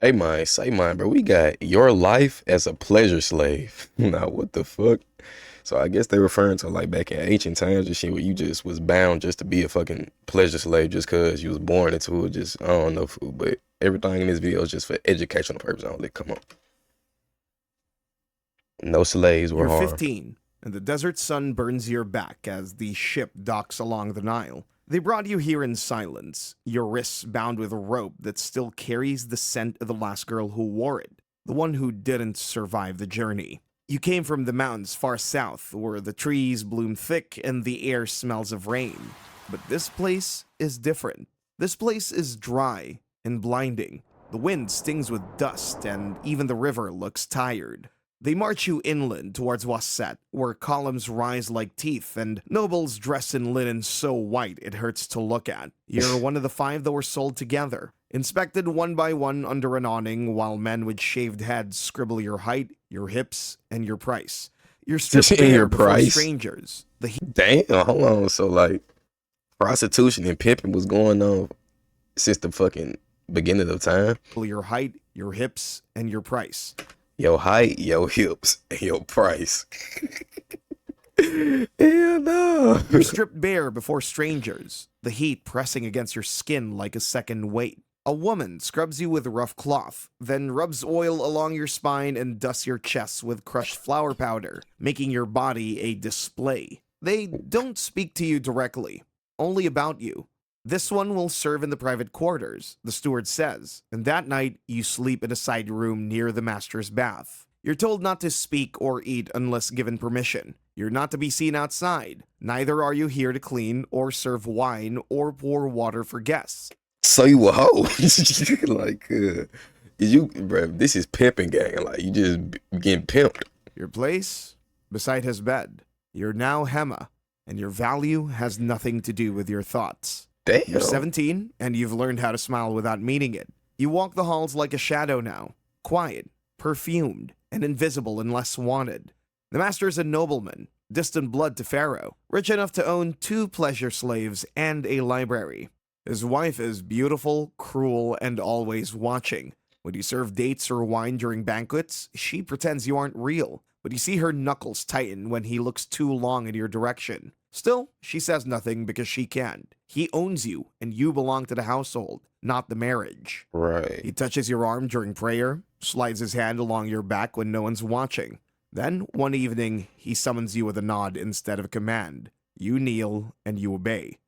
Hey man, say mine, bro. We got your life as a pleasure slave. Now, what the fuck? So I guess they're referring to like back in ancient times and shit where you just was bound just to be a fucking pleasure slave just cause you was born into it. Just I don't know, fool. But everything in this video is just for educational purpose only. Come on. No slaves were You're harmed. 15, and the desert sun burns your back as the ship docks along the Nile. They brought you here in silence, your wrists bound with a rope that still carries the scent of the last girl who wore it, the one who didn't survive the journey. You came from the mountains far south, where the trees bloom thick and the air smells of rain. But this place is different. This place is dry and blinding. The wind stings with dust, and even the river looks tired. They march you inland towards Wasset, where columns rise like teeth and nobles dressed in linen so white it hurts to look at. You're one of the five that were sold together, inspected one by one under an awning while men with shaved heads scribble your height, your hips, and your price. You're Just stripped in bare your before price. strangers. The heat Damn, hold on. So like prostitution and pimping was going on since the fucking beginning of time. your height, your hips, and your price. Your height, your hips, and your price. Hell no. You're stripped bare before strangers, the heat pressing against your skin like a second weight. A woman scrubs you with rough cloth, then rubs oil along your spine and dusts your chest with crushed flour powder, making your body a display. They don't speak to you directly, only about you. This one will serve in the private quarters, the steward says, and that night you sleep in a side room near the master's bath. You're told not to speak or eat unless given permission. You're not to be seen outside. Neither are you here to clean or serve wine or pour water for guests. So you a hoe. Like, bro, this is pimping gang. Like, you just getting pimped. Your place? Beside his bed. You're now Hema, and your value has nothing to do with your thoughts. You're Damn. 17, and you've learned how to smile without meaning it. You walk the halls like a shadow now, quiet, perfumed, and invisible unless wanted. The master is a nobleman, distant blood to Pharaoh, rich enough to own 2 pleasure slaves and a library. His wife is beautiful, cruel, and always watching. When you serve dates or wine during banquets, she pretends you aren't real, but you see her knuckles tighten when he looks too long in your direction. Still, she says nothing because she can't. He owns you, and you belong to the household, not the marriage. Right. He touches your arm during prayer, slides his hand along your back when no one's watching. Then, one evening, he summons you with a nod instead of a command. You kneel, and you obey.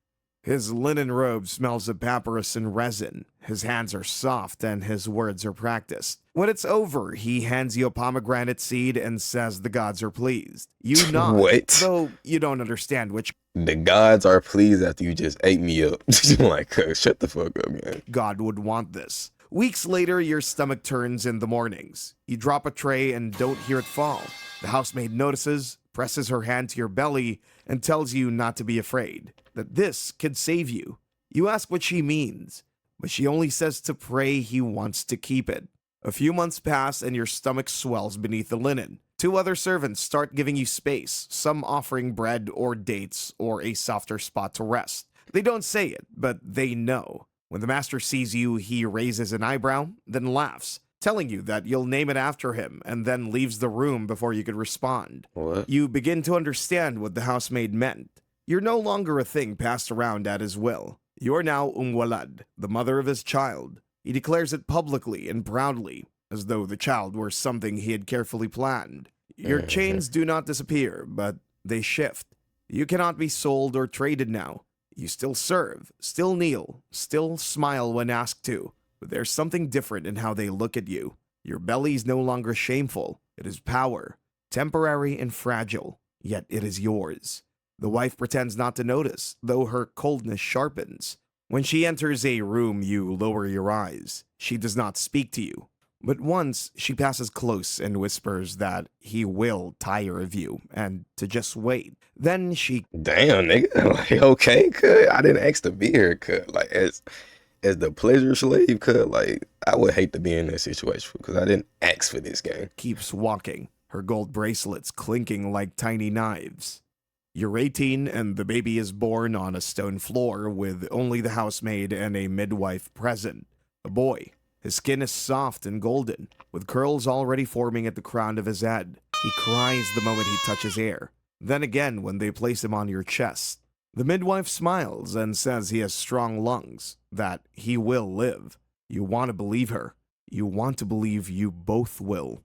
His linen robe smells of papyrus and resin. His hands are soft and his words are practiced. When it's over, he hands you a pomegranate seed and says the gods are pleased. You nod, What? though you don't understand which The gods are pleased after you just ate me up. Like, shut the fuck up, man. god would want this. Weeks later, your stomach turns in the mornings. You drop a tray and don't hear it fall. The housemaid notices, presses her hand to your belly, and tells you not to be afraid, that this could save you. You ask what she means, but she only says to pray he wants to keep it. A few months pass and your stomach swells beneath the linen. 2 other servants start giving you space, some offering bread or dates or a softer spot to rest. They don't say it, but they know. When the master sees you, he raises an eyebrow, then laughs, telling you that you'll name it after him, and then leaves the room before you could respond. What? You begin to understand what the housemaid meant. You're no longer a thing passed around at his will. You're now Walad, the mother of his child. He declares it publicly and proudly, as though the child were something he had carefully planned. Your chains do not disappear, but they shift. You cannot be sold or traded now. You still serve, still kneel, still smile when asked to, but there's something different in how they look at you. Your belly is no longer shameful. It is power, temporary and fragile, yet it is yours. The wife pretends not to notice, though her coldness sharpens. When she enters a room, you lower your eyes. She does not speak to you. But once she passes close and whispers that he will tire of you and to just wait. Then she Damn, nigga. Like, okay, cut. I didn't ask to be here, cut. Like, as the pleasure slave, cut. Like, I would hate to be in that situation because I didn't ask for this game. keeps walking, her gold bracelets clinking like tiny knives. You're 18 and the baby is born on a stone floor with only the housemaid and a midwife present. A boy. His skin is soft and golden, with curls already forming at the crown of his head. He cries the moment he touches air. Then again when they place him on your chest. The midwife smiles and says he has strong lungs, that he will live. You want to believe her. You want to believe you both will.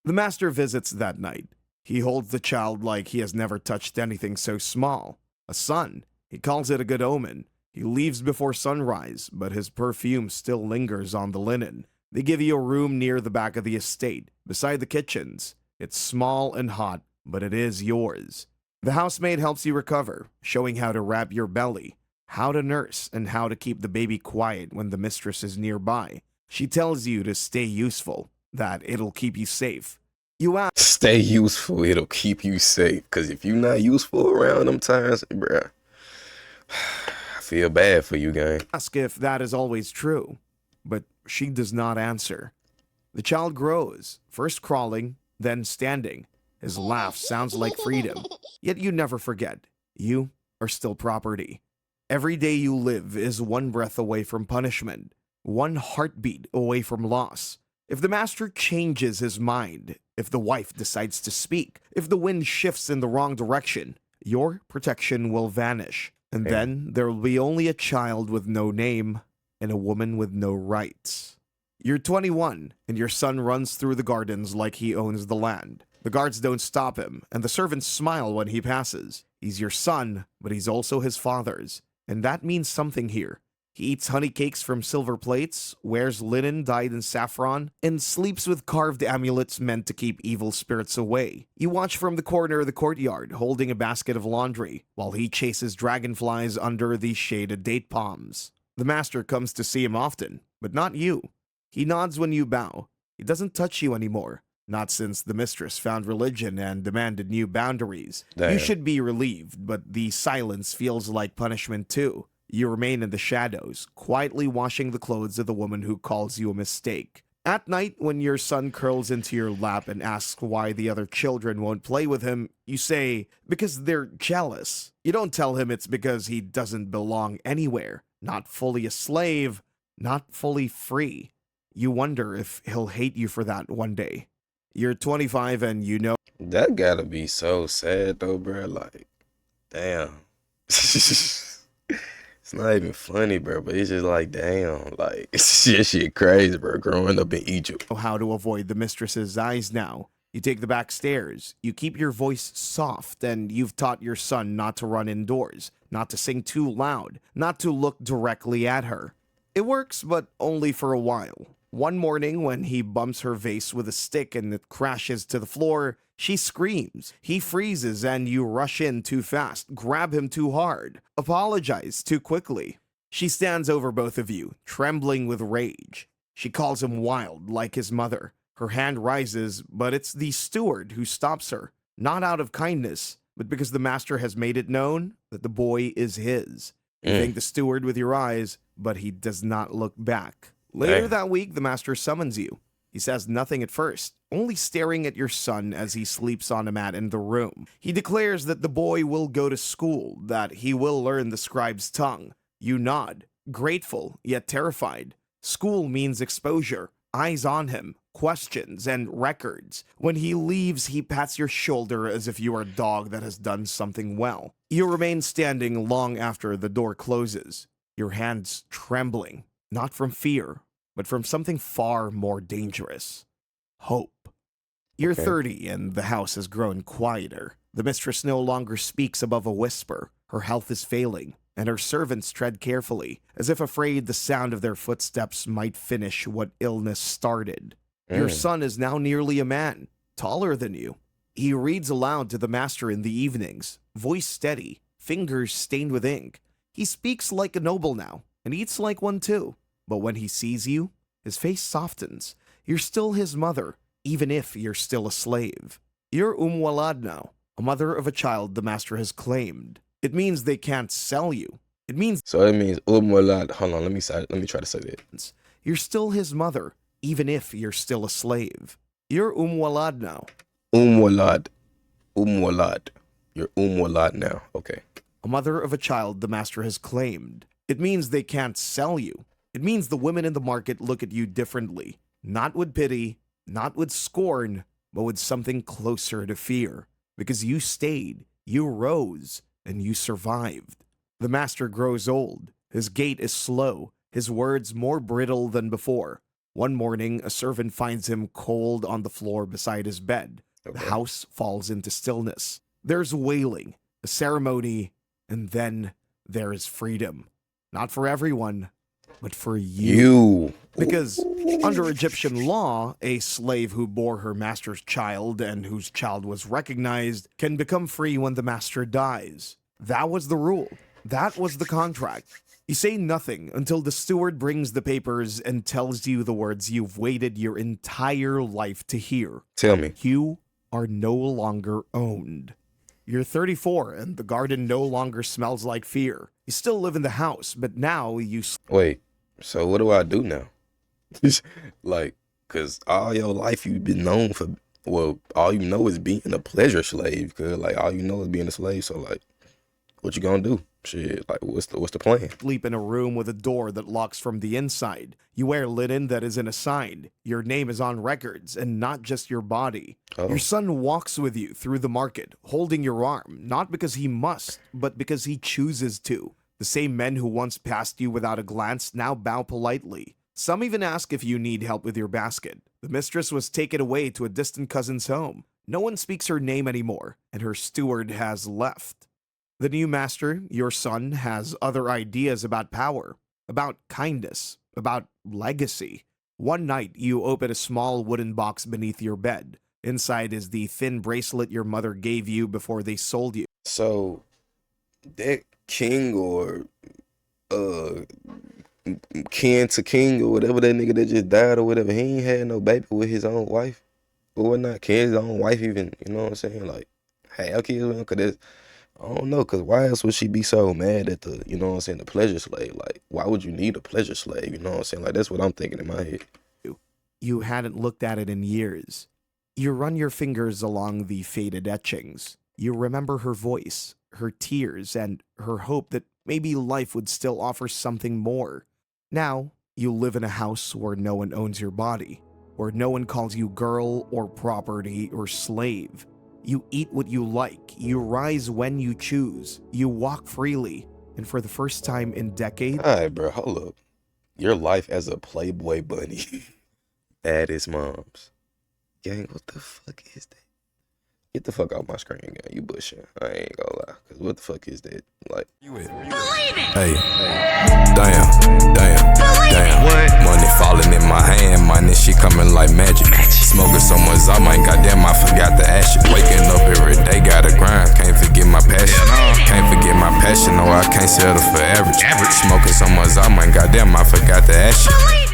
The master visits that night. He holds the child like he has never touched anything so small. A son. He calls it a good omen. He leaves before sunrise, but his perfume still lingers on the linen. They give you a room near the back of the estate, beside the kitchens. It's small and hot, but it is yours. The housemaid helps you recover, showing how to wrap your belly, how to nurse, and how to keep the baby quiet when the mistress is nearby. She tells you to stay useful, that it'll keep you safe. You Stay useful, it'll keep you safe. Because if you're not useful around them times, bruh, I feel bad for you, gang. ask if that is always true, but she does not answer. The child grows, first crawling, then standing. His laugh sounds like freedom, yet you never forget. You are still property. Every day you live is one breath away from punishment, one heartbeat away from loss. If the master changes his mind, if the wife decides to speak, if the wind shifts in the wrong direction, your protection will vanish. And then there will be only a child with no name and a woman with no rights. You're 21, and your son runs through the gardens like he owns the land. The guards don't stop him, and the servants smile when he passes. He's your son, but he's also his father's, and that means something here. He eats honey cakes from silver plates, wears linen dyed in saffron, and sleeps with carved amulets meant to keep evil spirits away. You watch from the corner of the courtyard, holding a basket of laundry, while he chases dragonflies under the shaded date palms. The master comes to see him often, but not you. He nods when you bow. He doesn't touch you anymore. Not since the mistress found religion and demanded new boundaries. Damn. You should be relieved, but the silence feels like punishment too. You remain in the shadows, quietly washing the clothes of the woman who calls you a mistake. At night, when your son curls into your lap and asks why the other children won't play with him, you say, because they're jealous. You don't tell him it's because he doesn't belong anywhere, not fully a slave, not fully free. You wonder if he'll hate you for that one day. You're 25 and you know That gotta be so sad though, bro. Like, damn. It's not even funny, bro, but it's just like, damn, like, it's just shit crazy, bro, growing up in Egypt. how to avoid the mistress's eyes now. You take the back stairs. You keep your voice soft, and you've taught your son not to run indoors, not to sing too loud, not to look directly at her. It works, but only for a while. One morning, when he bumps her vase with a stick and it crashes to the floor, she screams. He freezes and you rush in too fast, grab him too hard, apologize too quickly. She stands over both of you, trembling with rage. She calls him wild, like his mother. Her hand rises, but it's the steward who stops her, not out of kindness, but because the master has made it known that the boy is his. You thank the steward with your eyes, but he does not look back. Later that week, the master summons you. He says nothing at first, only staring at your son as he sleeps on a mat in the room. He declares that the boy will go to school, that he will learn the scribe's tongue. You nod, grateful, yet terrified. School means exposure, eyes on him, questions, and records. When he leaves, he pats your shoulder as if you are a dog that has done something well. You remain standing long after the door closes, your hands trembling, not from fear, but from something far more dangerous. Hope. You're 30 and the house has grown quieter. The mistress no longer speaks above a whisper. Her health is failing, and her servants tread carefully, as if afraid the sound of their footsteps might finish what illness started. Your son is now nearly a man, taller than you. He reads aloud to the master in the evenings, voice steady, fingers stained with ink. He speaks like a noble now, and eats like one too. But when he sees you, his face softens. You're still his mother, even if you're still a slave. You're Walad now, a mother of a child the master has claimed. It means they can't sell you. It means So it means Walad. Hold on, let me try to say that. you're still his mother, even if you're still a slave. You're Walad now. Walad. Walad. You're Walad now. Okay. A mother of a child the master has claimed. It means they can't sell you. It means the women in the market look at you differently, not with pity, not with scorn, but with something closer to fear. Because you stayed, you rose, and you survived. The master grows old. His gait is slow, his words more brittle than before. One morning, a servant finds him cold on the floor beside his bed. The Okay. house falls into stillness. There's wailing, a ceremony, and then there is freedom. Not for everyone, but for You. because under Egyptian law, a slave who bore her master's child and whose child was recognized can become free when the master dies. That was the rule. That was the contract. You say nothing until the steward brings the papers and tells you the words you've waited your entire life to hear. Tell me. You are no longer owned. You're 34 and the garden no longer smells like fear. You still live in the house, but now you Wait. So what do I do now? Like, cause all your life you've been known for. Well, all you know is being a pleasure slave. Cause like all you know is being a slave. So like, what you gonna do? Shit. Like, what's the plan? sleep in a room with a door that locks from the inside. You wear linen that isn't assigned. Your name is on records and not just your body. Oh. Your son walks with you through the market, holding your arm, not because he must, but because he chooses to. The same men who once passed you without a glance now bow politely. Some even ask if you need help with your basket. The mistress was taken away to a distant cousin's home. No one speaks her name anymore, and her steward has left. The new master, your son, has other ideas about power, about kindness, about legacy. One night, you open a small wooden box beneath your bed. Inside is the thin bracelet your mother gave you before they sold you. So that king or uh kin to king or whatever that nigga that just died or whatever, he ain't had no baby with his own wife or whatnot. Can his own wife even, you know what I'm saying? Like, have kids with him? Cause that's, I don't know, cause why else would she be so mad at the, you know what I'm saying, the pleasure slave? Like, why would you need a pleasure slave? You know what I'm saying? Like, that's what I'm thinking in my head. You hadn't looked at it in years. You run your fingers along the faded etchings. You remember her voice, her tears, and her hope that maybe life would still offer something more. Now, you live in a house where no one owns your body, where no one calls you girl or property or slave. You eat what you like, you rise when you choose, you walk freely, and for the first time in decades, All right, bro, hold up. Your life as a Playboy bunny at his mom's. Gang, what the fuck is that? Get the fuck off my screen, gang. You bushing. I ain't gonna lie. Cause what the fuck is that? Like, Hey, damn. What? Money falling in my hand, money she coming like magic. Smoking someone's up, man, goddamn, I forgot to ask you. Waking up every day, gotta grind, can't forget my passion. Can't forget my passion, no, I can't settle for average. Smoking someone's up, man, goddamn, I forgot to ask you.